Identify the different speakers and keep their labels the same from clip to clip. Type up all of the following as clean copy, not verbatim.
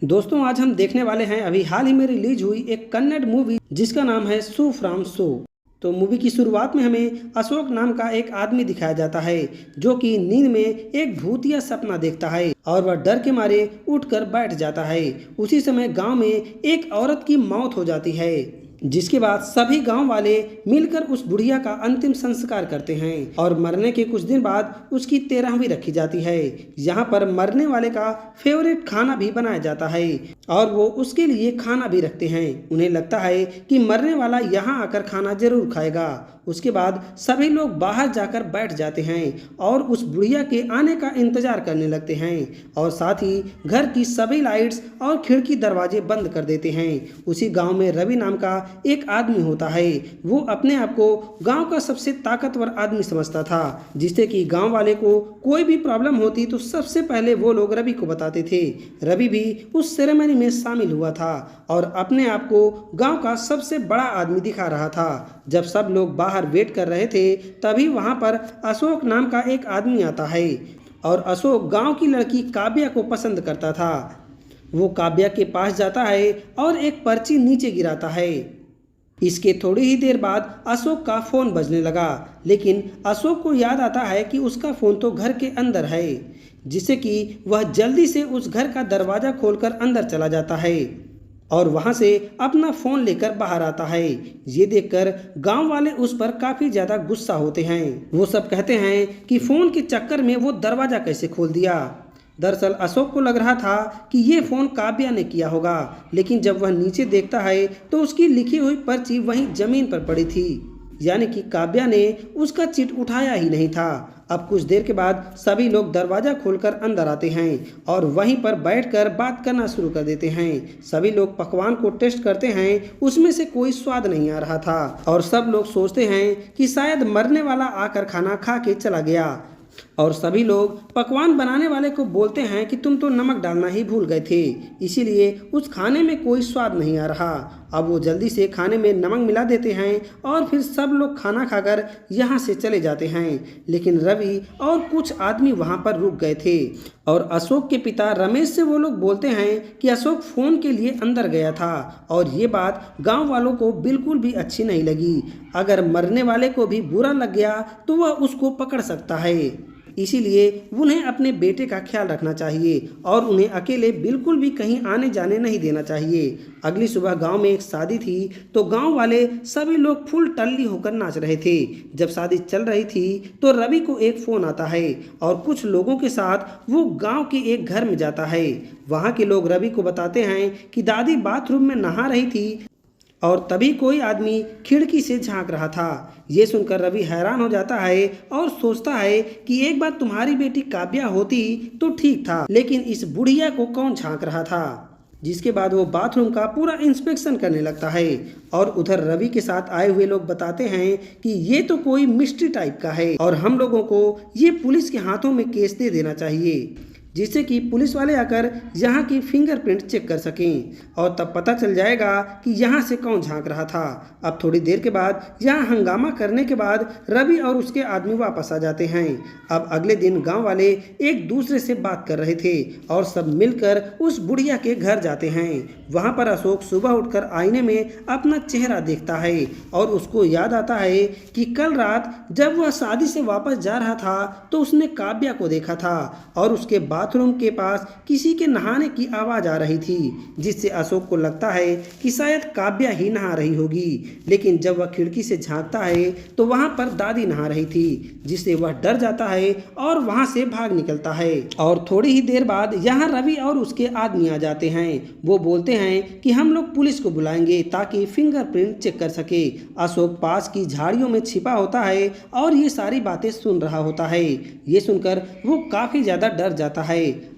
Speaker 1: दोस्तों आज हम देखने वाले हैं अभी हाल ही में रिलीज हुई एक कन्नड़ मूवी जिसका नाम है सू फ्रॉम सो। तो मूवी की शुरुआत में हमें अशोक नाम का एक आदमी दिखाया जाता है जो कि नींद में एक भूतिया सपना देखता है और वह डर के मारे उठकर बैठ जाता है। उसी समय गांव में एक औरत की मौत हो जाती है जिसके बाद सभी गांव वाले मिलकर उस बुढ़िया का अंतिम संस्कार करते हैं और मरने के कुछ दिन बाद उसकी 13वीं रखी जाती है। यहाँ पर मरने वाले का फेवरेट खाना भी बनाया जाता है और वो उसके लिए खाना भी रखते हैं। उन्हें लगता है कि मरने वाला यहाँ आकर खाना जरूर खाएगा। उसके बाद सभी लोग बाहर जाकर बैठ जाते हैं और उस बुढ़िया के आने का इंतजार करने लगते हैं और साथ ही घर की सभी लाइट्स और खिड़की दरवाजे बंद कर देते हैं। उसी गांव में रवि नाम का एक आदमी होता है। वो अपने आप को गांव का सबसे ताकतवर आदमी समझता था, जिससे कि गांव वाले को कोई भी प्रॉब्लम होती तो सबसे पहले वो लोग रवि को बताते थे। रवि भी उस सेरेमनी में शामिल हुआ था और अपने आप को गांव का सबसे बड़ा आदमी दिखा रहा था। जब सब लोग बाहर वेट कर रहे थे तभी वहां पर अशोक नाम का एक आदमी आता है और अशोक गांव की लड़की काव्या को पसंद करता था। वो काव्या के पास जाता है और एक पर्ची नीचे गिराता है। इसके थोड़ी ही देर बाद अशोक का फ़ोन बजने लगा, लेकिन अशोक को याद आता है कि उसका फ़ोन तो घर के अंदर है, जिससे कि वह जल्दी से उस घर का दरवाज़ा खोलकर अंदर चला जाता है और वहां से अपना फ़ोन लेकर बाहर आता है। ये देखकर गांव वाले उस पर काफ़ी ज़्यादा गुस्सा होते हैं। वो सब कहते हैं कि फ़ोन के चक्कर में वो दरवाज़ा कैसे खोल दिया। दरअसल अशोक को लग रहा था कि ये फ़ोन काव्या ने किया होगा, लेकिन जब वह नीचे देखता है तो उसकी लिखी हुई पर्ची वहीं ज़मीन पर पड़ी थी, यानी कि काव्या ने उसका चिट उठाया ही नहीं था। अब कुछ देर के बाद सभी लोग दरवाज़ा खोलकर अंदर आते हैं और वहीं पर बैठकर बात करना शुरू कर देते हैं। सभी लोग पकवान को टेस्ट करते हैं, उसमें से कोई स्वाद नहीं आ रहा था और सब लोग सोचते हैं कि शायद मरने वाला आकर खाना खा के चला गया। और सभी लोग पकवान बनाने वाले को बोलते हैं कि तुम तो नमक डालना ही भूल गए थे, इसीलिए उस खाने में कोई स्वाद नहीं आ रहा। अब वो जल्दी से खाने में नमक मिला देते हैं और फिर सब लोग खाना खाकर यहाँ से चले जाते हैं। लेकिन रवि और कुछ आदमी वहाँ पर रुक गए थे और अशोक के पिता रमेश से वो लोग बोलते हैं कि अशोक फ़ोन के लिए अंदर गया था और ये बात गांव वालों को बिल्कुल भी अच्छी नहीं लगी। अगर मरने वाले को भी बुरा लग गया तो वह उसको पकड़ सकता है, इसीलिए उन्हें अपने बेटे का ख्याल रखना चाहिए और उन्हें अकेले बिल्कुल भी कहीं आने जाने नहीं देना चाहिए। अगली सुबह गांव में एक शादी थी तो गांव वाले सभी लोग फुल टल्ली होकर नाच रहे थे। जब शादी चल रही थी तो रवि को एक फ़ोन आता है और कुछ लोगों के साथ वो गांव के एक घर में जाता है। वहाँ के लोग रवि को बताते हैं कि दादी बाथरूम में नहा रही थी और तभी कोई आदमी खिड़की से झांक रहा था। ये सुनकर रवि हैरान हो जाता है और सोचता है कि एक बार तुम्हारी बेटी काव्या होती तो ठीक था, लेकिन इस बुढ़िया को कौन झांक रहा था। जिसके बाद वो बाथरूम का पूरा इंस्पेक्शन करने लगता है और उधर रवि के साथ आए हुए लोग बताते हैं कि ये तो कोई मिस्ट्री टाइप का है और हम लोगों को ये पुलिस के हाथों में केस दे देना चाहिए, जिससे कि पुलिस वाले आकर यहाँ की फिंगरप्रिंट चेक कर सकें और तब पता चल जाएगा कि यहाँ से कौन झांक रहा था। अब थोड़ी देर के बाद यहाँ हंगामा करने के बाद रवि और उसके आदमी वापस आ जाते हैं। अब अगले दिन गांव वाले एक दूसरे से बात कर रहे थे और सब मिलकर उस बुढ़िया के घर जाते हैं। वहाँ पर अशोक सुबह उठकर आईने में अपना चेहरा देखता है और उसको याद आता है कि कल रात जब वह शादी से वापस जा रहा था तो उसने काव्या को देखा था और उसके बाथरूम के पास किसी के नहाने की आवाज़ आ रही थी, जिससे अशोक को लगता है कि शायद काव्या ही नहा रही होगी। लेकिन जब वह खिड़की से झांकता है तो वहां पर दादी नहा रही थी, जिससे वह डर जाता है और वहां से भाग निकलता है। और थोड़ी ही देर बाद यहाँ रवि और उसके आदमी आ जाते हैं। वो बोलते हैं कि हम लोग पुलिस को बुलाएंगे ताकि फिंगरप्रिंट चेक कर सके। अशोक पास की झाड़ियों में छिपा होता है और ये सारी बातें सुन रहा होता है। ये सुनकर वो काफ़ी ज़्यादा डर जाता है।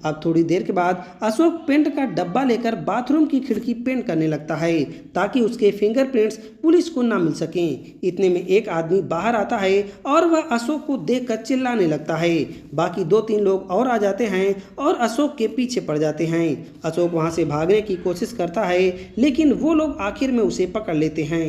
Speaker 1: अब थोड़ी देर के बाद अशोक पेंट का डब्बा लेकर बाथरूम की खिड़की पेंट करने लगता है ताकि उसके फिंगरप्रिंट्स पुलिस को ना मिल सकें। इतने में एक आदमी बाहर आता है और वह अशोक को देखकर चिल्लाने लगता है। बाकी 2-3 लोग और आ जाते हैं और अशोक के पीछे पड़ जाते हैं। अशोक वहां से भागने की कोशिश करता है, लेकिन वो लोग आखिर में उसे पकड़ लेते हैं।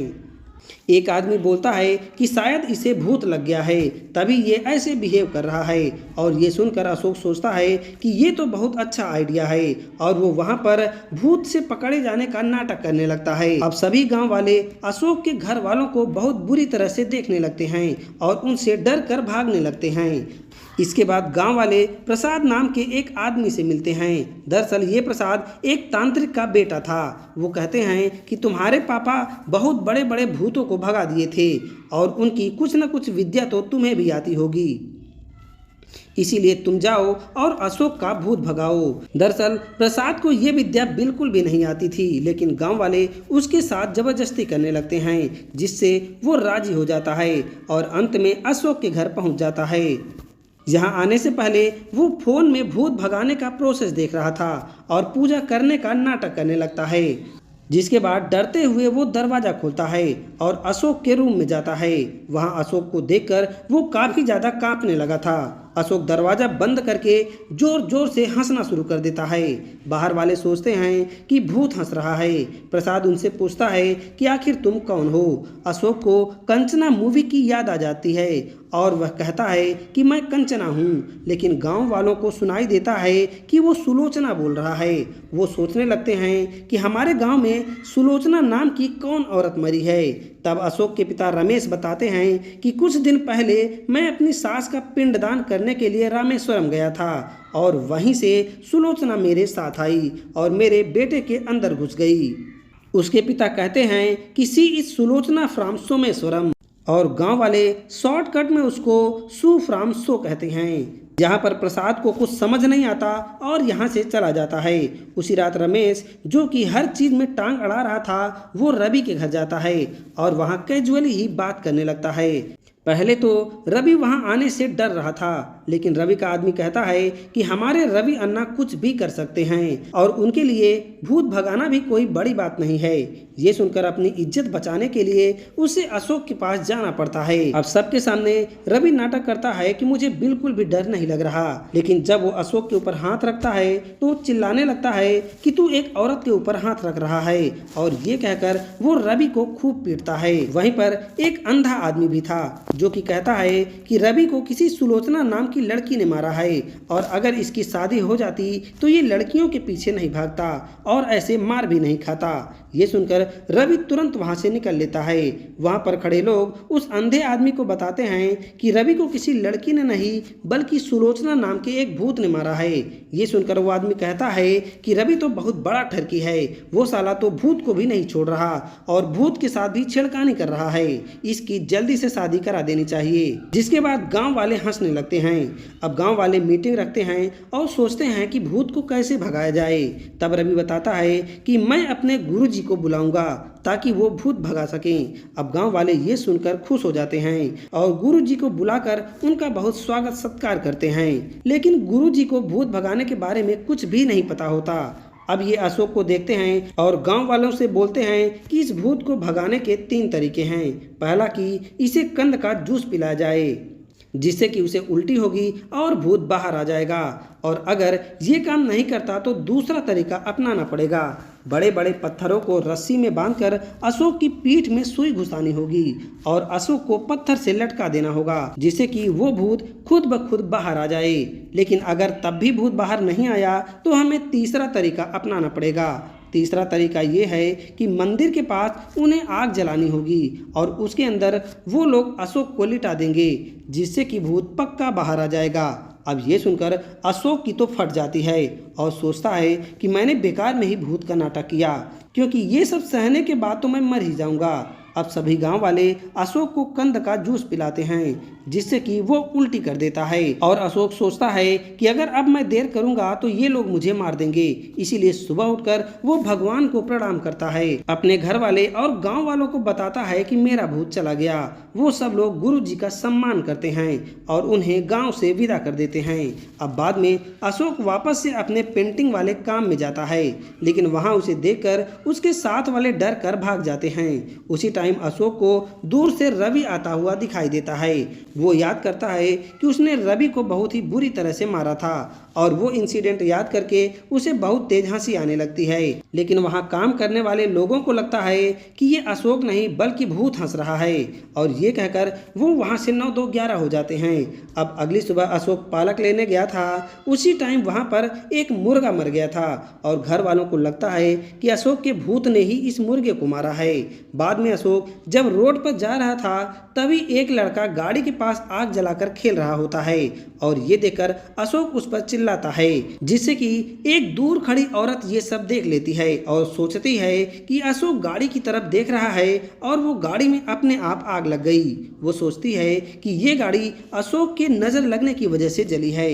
Speaker 1: एक आदमी बोलता है कि शायद इसे भूत लग गया है, तभी ये ऐसे बिहेव कर रहा है। और ये सुनकर अशोक सोचता है कि ये तो बहुत अच्छा आइडिया है, और वो वहाँ पर भूत से पकड़े जाने का नाटक करने लगता है। अब सभी गांव वाले अशोक के घर वालों को बहुत बुरी तरह से देखने लगते हैं और उनसे डर कर भागने लगते हैं। इसके बाद गांव वाले प्रसाद नाम के एक आदमी से मिलते हैं। दरअसल ये प्रसाद एक तांत्रिक का बेटा था। वो कहते हैं कि तुम्हारे पापा बहुत बड़े बड़े भूतों को भगा दिए थे और उनकी कुछ न कुछ विद्या तो तुम्हें भी आती होगी, इसीलिए तुम जाओ और अशोक का भूत भगाओ। दरअसल प्रसाद को ये विद्या बिल्कुल भी नहीं आती थी, लेकिन गांव वाले उसके साथ जबरदस्ती करने लगते हैं, जिससे वो राजी हो जाता है और अंत में अशोक के घर पहुंच जाता है। यहाँ आने से पहले वो फोन में भूत भगाने का प्रोसेस देख रहा था और पूजा करने का नाटक करने लगता है, जिसके बाद डरते हुए वो दरवाज़ा खोलता है और अशोक के रूम में जाता है। वहाँ अशोक को देखकर वो काफ़ी ज़्यादा कांपने लगा था। अशोक दरवाज़ा बंद करके जोर जोर से हंसना शुरू कर देता है। बाहर वाले सोचते हैं कि भूत हंस रहा है। प्रसाद उनसे पूछता है कि आखिर तुम कौन हो। अशोक को कंचना मूवी की याद आ जाती है और वह कहता है कि मैं कंचना हूँ, लेकिन गांव वालों को सुनाई देता है कि वो सुलोचना बोल रहा है। वो सोचने लगते हैं कि हमारे गांव में सुलोचना नाम की कौन औरत मरी है। तब अशोक के पिता रमेश बताते हैं कि कुछ दिन पहले मैं अपनी सास का पिंडदान करने के लिए रामेश्वरम गया था और वहीं से सुलोचना मेरे साथ आई और मेरे बेटे के अंदर घुस गई। उसके पिता कहते हैं कि सी इज सुलोचना फ्रॉम सोमेश्वरम, और गांव वाले शॉर्टकट में उसको सू फ्रॉम सो कहते हैं। जहाँ पर प्रसाद को कुछ समझ नहीं आता और यहाँ से चला जाता है। उसी रात रमेश, जो कि हर चीज़ में टांग अड़ा रहा था, वो रवि के घर जाता है और वहाँ कैजुअली ही बात करने लगता है। पहले तो रवि वहां आने से डर रहा था, लेकिन रवि का आदमी कहता है कि हमारे रवि अन्ना कुछ भी कर सकते हैं और उनके लिए भूत भगाना भी कोई बड़ी बात नहीं है। ये सुनकर अपनी इज्जत बचाने के लिए उसे अशोक के पास जाना पड़ता है। अब सबके सामने रवि नाटक करता है कि मुझे बिल्कुल भी डर नहीं लग रहा, लेकिन जब वो अशोक के ऊपर हाथ रखता है तो चिल्लाने लगता है कि तू एक औरत के ऊपर हाथ रख रहा है, और ये कहकर वो रवि को खूब पीटता है। वहीं पर एक अंधा आदमी भी था जो कि कहता है कि रवि को किसी सुलोचना नाम की लड़की ने मारा है और अगर इसकी शादी हो जाती तो ये लड़कियों के पीछे नहीं भागता और ऐसे मार भी नहीं खाता। ये सुनकर रवि तुरंत वहां से निकल लेता है। वहां पर खड़े लोग उस अंधे आदमी को बताते हैं कि रवि को किसी लड़की ने नहीं बल्कि सुलोचना नाम के एक भूत ने मारा है। ये सुनकर वो आदमी कहता है कि रवि तो बहुत बड़ा ठरकी है, वो साला तो भूत को भी नहीं छोड़ रहा और भूत के साथ भी छेड़खानी कर रहा है, इसकी जल्दी से शादी करा देनी चाहिए। जिसके बाद गांव वाले हंसने लगते हैं। अब गांव वाले मीटिंग रखते हैं और सोचते हैं कि भूत को कैसे भगाया जाए। तब रवि बताता है कि मैं अपने गुरुजी को बुलाऊंगा ताकि वो भूत भगा सकें। अब गांव वाले ये सुनकर खुश हो जाते हैं और गुरुजी को बुलाकर उनका बहुत स्वागत सत्कार करते हैं, लेकिन गुरुजी को भूत भगाने के बारे में कुछ भी नहीं पता होता। अब ये अशोक को देखते हैं और गांव वालों से बोलते हैं कि इस भूत को भगाने के 3 तरीके हैं। पहला कि इसे कंद का जूस पिलाया जाए, जिससे कि उसे उल्टी होगी और भूत बाहर आ जाएगा, और अगर ये काम नहीं करता तो दूसरा तरीका अपनाना पड़ेगा। बड़े बड़े पत्थरों को रस्सी में बांधकर अशोक की पीठ में सुई घुसानी होगी और अशोक को पत्थर से लटका देना होगा, जिससे कि वो भूत खुद ब खुद बाहर आ जाए। लेकिन अगर तब भी भूत बाहर नहीं आया तो हमें तीसरा तरीका अपनाना पड़ेगा। तीसरा तरीका ये है कि मंदिर के पास उन्हें आग जलानी होगी और उसके अंदर वो लोग अशोक को लिटा देंगे, जिससे कि भूत पक्का बाहर आ जाएगा। अब ये सुनकर अशोक की तो फट जाती है और सोचता है कि मैंने बेकार में ही भूत का नाटक किया, क्योंकि ये सब सहने के बाद तो मैं मर ही जाऊंगा। अब सभी गांव वाले अशोक को कंद का जूस पिलाते हैं, जिससे कि वो उल्टी कर देता है और अशोक सोचता है कि अगर अब मैं देर करूंगा तो ये लोग मुझे मार देंगे। इसीलिए सुबह उठकर वो भगवान को प्रणाम करता है, अपने घर वाले और गांव वालों को बताता है कि मेरा भूत चला गया। वो सब लोग गुरु जी का सम्मान करते हैं और उन्हें गाँव से विदा कर देते हैं। अब बाद में अशोक वापस से अपने पेंटिंग वाले काम में जाता है, लेकिन वहाँ उसे देखकर उसके साथ वाले डर कर भाग जाते हैं। उसी टाइम अशोक को दूर से रवि आता हुआ दिखाई देता है। वो याद करता है कि उसने रवि को बहुत ही बुरी तरह से मारा था और वो इंसिडेंट याद करके उसे बहुत तेज हंसी आने लगती है। लेकिन वहाँ काम करने वाले लोगों को लगता है कि ये अशोक नहीं बल्कि भूत हंस रहा है और ये कहकर वो वहाँ से 9 2 11 हो जाते हैं। अब अगली सुबह अशोक पालक लेने गया था, उसी टाइम वहाँ पर एक मुर्गा मर गया था और घर वालों को लगता है कि अशोक के भूत ने ही इस मुर्गे को मारा है। बाद में अशोक जब रोड पर जा रहा था तभी एक लड़का गाड़ी के पास आग जलाकर खेल रहा होता है और ये देखकर अशोक उस पर चिल्लाता है, जिससे कि एक दूर खड़ी औरत ये सब देख लेती है और सोचती है कि अशोक गाड़ी की तरफ देख रहा है और वो गाड़ी में अपने आप आग लग गई। वो सोचती है कि ये गाड़ी अशोक के नजर लगने की वजह से जली है।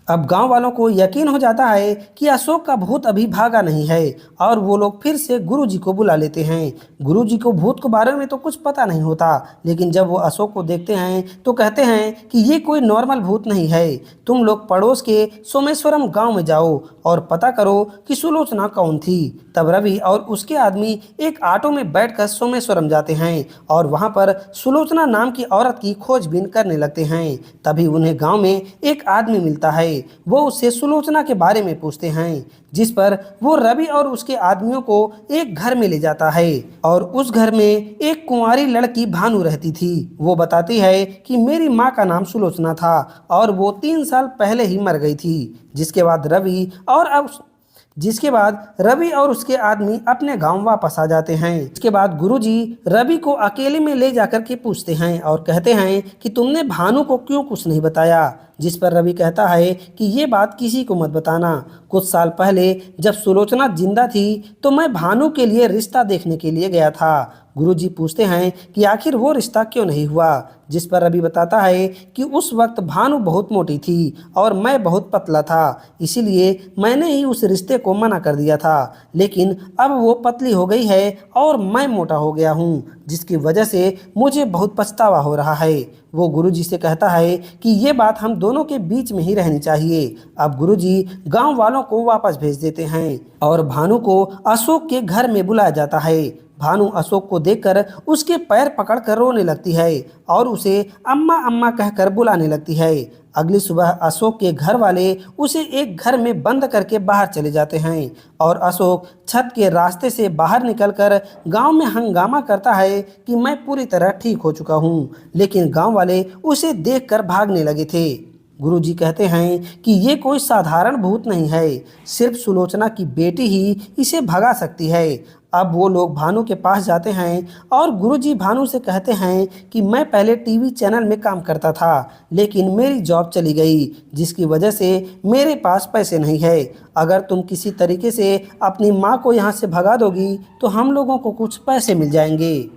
Speaker 1: अब गांव वालों को यकीन हो जाता है कि अशोक का भूत अभी भागा नहीं है और वो लोग फिर से गुरुजी को बुला लेते हैं। गुरुजी को भूत के बारे में तो कुछ पता नहीं होता, लेकिन जब वो अशोक को देखते हैं तो कहते हैं कि ये कोई नॉर्मल भूत नहीं है। तुम लोग पड़ोस के सोमेश्वरम गांव में जाओ और पता करो कि सुलोचना कौन थी। तब रवि और उसके आदमी एक ऑटो में बैठकर सोमेश्वरम जाते हैं और वहां पर सुलोचना नाम की औरत की खोजबीन करने लगते हैं। तभी उन्हें गांव में एक आदमी मिलता है। वो उससे सुलोचना के बारे में पूछते हैं, जिस पर वो रवि और उसके आदमियों को एक घर में ले जाता है और उस घर में एक कुंवारी लड़की भानु रहती थी। वो बताती है कि मेरी माँ का नाम सुलोचना था और वो 3 साल पहले ही मर गई थी। जिसके बाद रवि और उसके आदमी अपने गांव वापस आ जाते हैं। इसके बाद गुरुजी रवि को अकेले में ले जाकर के पूछते हैं और कहते हैं कि तुमने भानु को क्यों कुछ नहीं बताया। जिस पर रवि कहता है कि ये बात किसी को मत बताना। कुछ साल पहले जब सुलोचना जिंदा थी तो मैं भानु के लिए रिश्ता देखने के लिए गया था। गुरुजी पूछते हैं कि आखिर वो रिश्ता क्यों नहीं हुआ। जिस पर रवि बताता है कि उस वक्त भानु बहुत मोटी थी और मैं बहुत पतला था, इसीलिए मैंने ही उस रिश्ते को मना कर दिया था। लेकिन अब वो पतली हो गई है और मैं मोटा हो गया हूँ, जिसकी वजह से मुझे बहुत पछतावा हो रहा है। वो गुरुजी से कहता है कि ये बात हम दोनों के बीच में ही रहनी चाहिए। अब गुरुजी गांव वालों को वापस भेज देते हैं और भानु को अशोक के घर में बुलाया जाता है। भानु अशोक को देखकर उसके पैर पकड़कर रोने लगती है और उसे अम्मा अम्मा कहकर बुलाने लगती है। अगली सुबह अशोक के घर वाले उसे एक घर में बंद करके बाहर चले जाते हैं और अशोक छत के रास्ते से बाहर निकलकर गांव में हंगामा करता है कि मैं पूरी तरह ठीक हो चुका हूं, लेकिन गांव वाले उसे देखकर भागने लगे थे। गुरुजी कहते हैं कि ये कोई साधारण भूत नहीं है, सिर्फ सुलोचना की बेटी ही इसे भगा सकती है। अब वो लोग भानु के पास जाते हैं और गुरुजी भानु से कहते हैं कि मैं पहले टीवी चैनल में काम करता था, लेकिन मेरी जॉब चली गई, जिसकी वजह से मेरे पास पैसे नहीं है। अगर तुम किसी तरीके से अपनी माँ को यहाँ से भगा दोगी तो हम लोगों को कुछ पैसे मिल जाएंगे।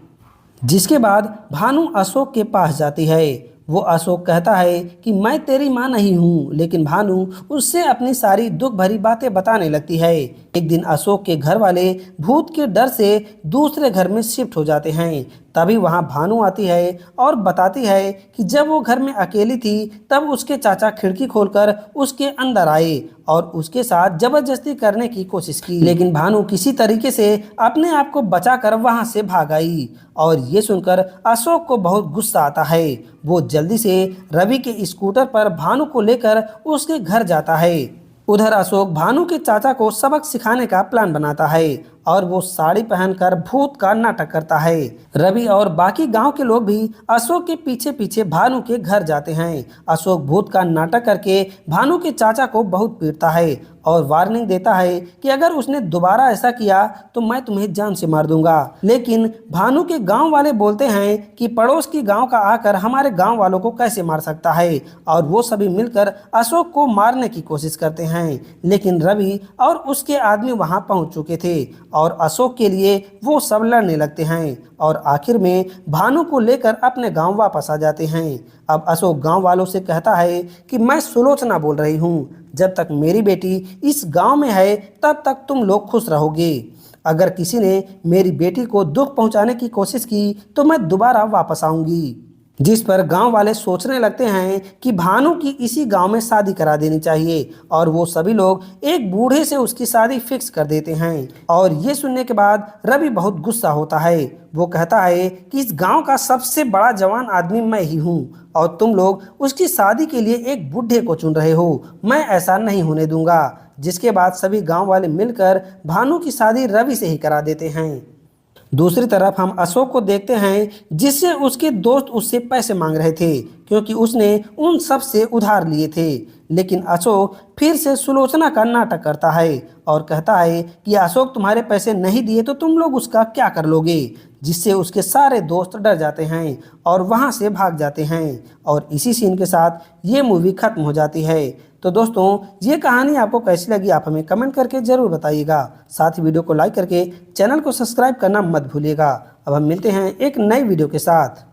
Speaker 1: जिसके बाद भानु अशोक के पास जाती है। वो अशोक कहता है कि मैं तेरी माँ नहीं हूँ, लेकिन भानु उससे अपनी सारी दुख भरी बातें बताने लगती है। एक दिन अशोक के घर वाले भूत के डर से दूसरे घर में शिफ्ट हो जाते हैं। तभी वहाँ भानु आती है और बताती है कि जब वो घर में अकेली थी तब उसके चाचा खिड़की खोलकर उसके अंदर आए और उसके साथ जबरदस्ती करने की कोशिश की, लेकिन भानु किसी तरीके से अपने आप को बचाकर वहाँ से भाग आई। और ये सुनकर अशोक को बहुत गुस्सा आता है। वो जल्दी से रवि के स्कूटर पर भानु को लेकर उसके घर जाता है। उधर अशोक भानु के चाचा को सबक सिखाने का प्लान बनाता है और वो साड़ी पहनकर भूत का नाटक करता है। रवि और बाकी गांव के लोग भी अशोक के पीछे पीछे भानु के घर जाते हैं। अशोक भूत का नाटक करके भानु के चाचा को बहुत पीटता है और वार्निंग देता है कि अगर उसने दोबारा ऐसा किया तो मैं तुम्हें जान से मार दूंगा। लेकिन भानु के गांव वाले बोलते हैं कि पड़ोस की गांव का आकर हमारे गांव वालों को कैसे मार सकता है, और वो सभी मिलकर अशोक को मारने की कोशिश करते हैं। लेकिन रवि और उसके आदमी वहां पहुंच चुके थे और अशोक के लिए वो सब लड़ने लगते हैं और आखिर में भानु को लेकर अपने गांव वापस आ जाते हैं। अब अशोक गांव वालों से कहता है कि मैं सुलोचना बोल रही हूँ, जब तक मेरी बेटी इस गांव में है तब तक तुम लोग खुश रहोगे। अगर किसी ने मेरी बेटी को दुख पहुंचाने की कोशिश की तो मैं दोबारा वापस आऊंगी। जिस पर गांव वाले सोचने लगते हैं कि भानु की इसी गांव में शादी करा देनी चाहिए और वो सभी लोग एक बूढ़े से उसकी शादी फिक्स कर देते हैं। और ये सुनने के बाद रवि बहुत गुस्सा होता है। वो कहता है कि इस गांव का सबसे बड़ा जवान आदमी मैं ही हूँ और तुम लोग उसकी शादी के लिए एक बूढ़े को चुन रहे हो, मैं ऐसा नहीं होने दूंगा। जिसके बाद सभी गांव वाले मिलकर भानु की शादी रवि से ही करा देते हैं। दूसरी तरफ हम अशोक को देखते हैं जिससे उसके दोस्त उससे पैसे मांग रहे थे क्योंकि उसने उन सब से उधार लिए थे। लेकिन अशोक फिर से सुलोचना का नाटक करता है और कहता है कि अशोक तुम्हारे पैसे नहीं दिए तो तुम लोग उसका क्या कर लोगे, जिससे उसके सारे दोस्त डर जाते हैं और वहां से भाग जाते हैं। और इसी सीन के साथ ये मूवी खत्म हो जाती है। तो दोस्तों ये कहानी आपको कैसी लगी आप हमें कमेंट करके ज़रूर बताइएगा। साथ ही वीडियो को लाइक करके चैनल को सब्सक्राइब करना मत भूलिएगा। अब हम मिलते हैं एक नई वीडियो के साथ।